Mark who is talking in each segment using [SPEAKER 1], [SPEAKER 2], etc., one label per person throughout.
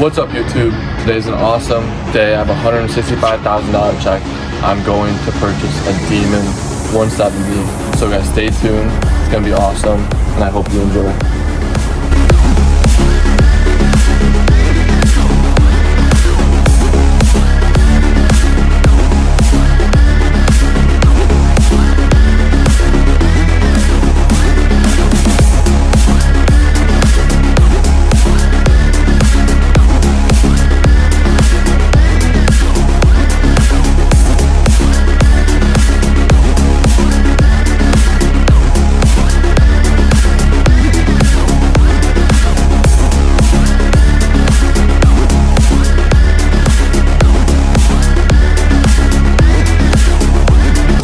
[SPEAKER 1] What's up, YouTube? Today's an awesome day. I have a $165,000 check. I'm going to purchase a Demon 170. So guys, stay tuned. It's gonna be awesome, and I hope you enjoy.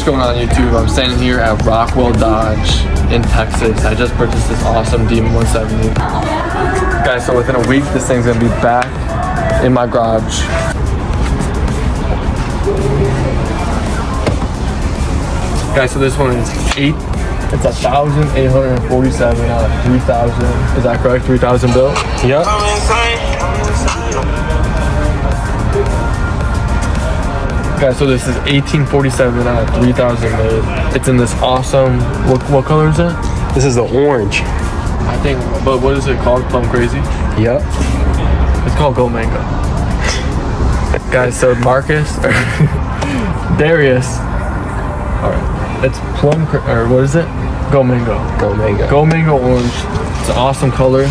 [SPEAKER 1] Going on YouTube, I'm standing here at Rockwall Dodge in Texas. I just purchased this awesome Demon 170. Guys, so within a week this thing's gonna be back in my garage. Guys, so this one is it's 1,847 out of 3,000. Is that correct? 3,000 bill? Yep. Guys, so this is 1847 out of 3,000 made. It's in this awesome, what color is it?
[SPEAKER 2] This is the orange.
[SPEAKER 1] I think, but what is it called? Plum Crazy?
[SPEAKER 2] Yep.
[SPEAKER 1] It's called Go Mango. Guys, so Darius. Alright, it's or what is it? Go Mango.
[SPEAKER 2] Go Mango.
[SPEAKER 1] Go Mango Orange. It's an awesome color.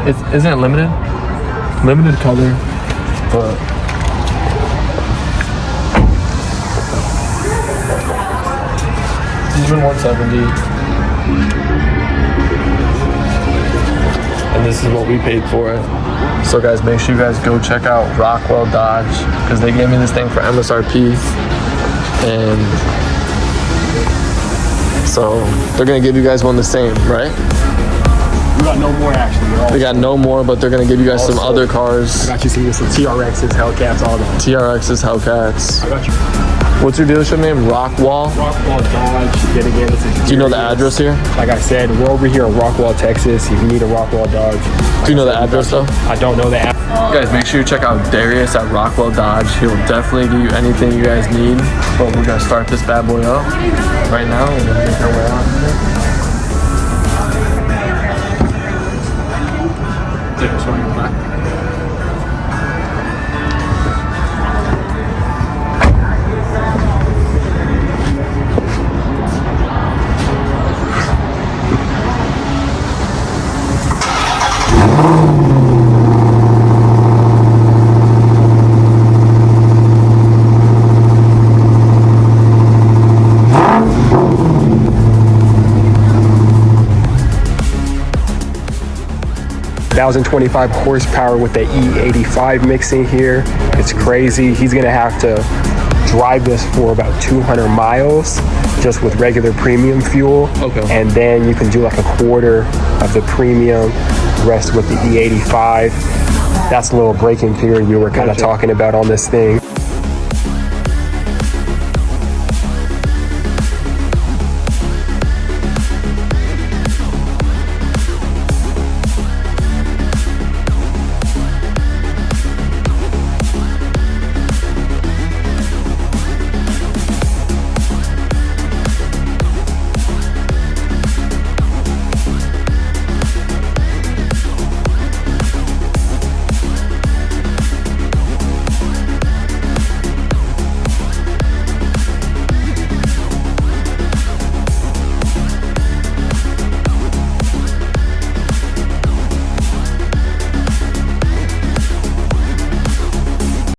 [SPEAKER 1] Isn't it limited? Limited color, but Demon 170, and this is what we paid for it. So guys, make sure you guys go check out Rockwall Dodge, because they gave me this thing for MSRP, and so they're gonna give you guys one the same, right?
[SPEAKER 2] We got no more actually.
[SPEAKER 1] They got no more, but they're gonna give you guys some other cars.
[SPEAKER 2] I got you some TRXs, Hellcats, all that.
[SPEAKER 1] TRXs, Hellcats.
[SPEAKER 2] I got you.
[SPEAKER 1] What's your dealership name? Rockwall?
[SPEAKER 2] Rockwall Dodge. Then again, this is
[SPEAKER 1] Do you know the address here?
[SPEAKER 2] Like I said, we're over here in Rockwall, Texas. If you need a Rockwall Dodge.
[SPEAKER 1] Do you know the address though?
[SPEAKER 2] I don't know the address.
[SPEAKER 1] Guys, make sure you check out Darius at Rockwall Dodge. He'll definitely give you anything you guys need. But we're gonna start this bad boy up right now. We're gonna make our way out here. Take this one back.
[SPEAKER 2] 1,025 horsepower with the E85 mixing here. It's crazy. He's gonna have to drive this for about 200 miles just with regular premium fuel.
[SPEAKER 1] Okay.
[SPEAKER 2] And then you can do like a quarter of the premium, rest with the E85. That's a little braking period you were kind of talking about on this thing.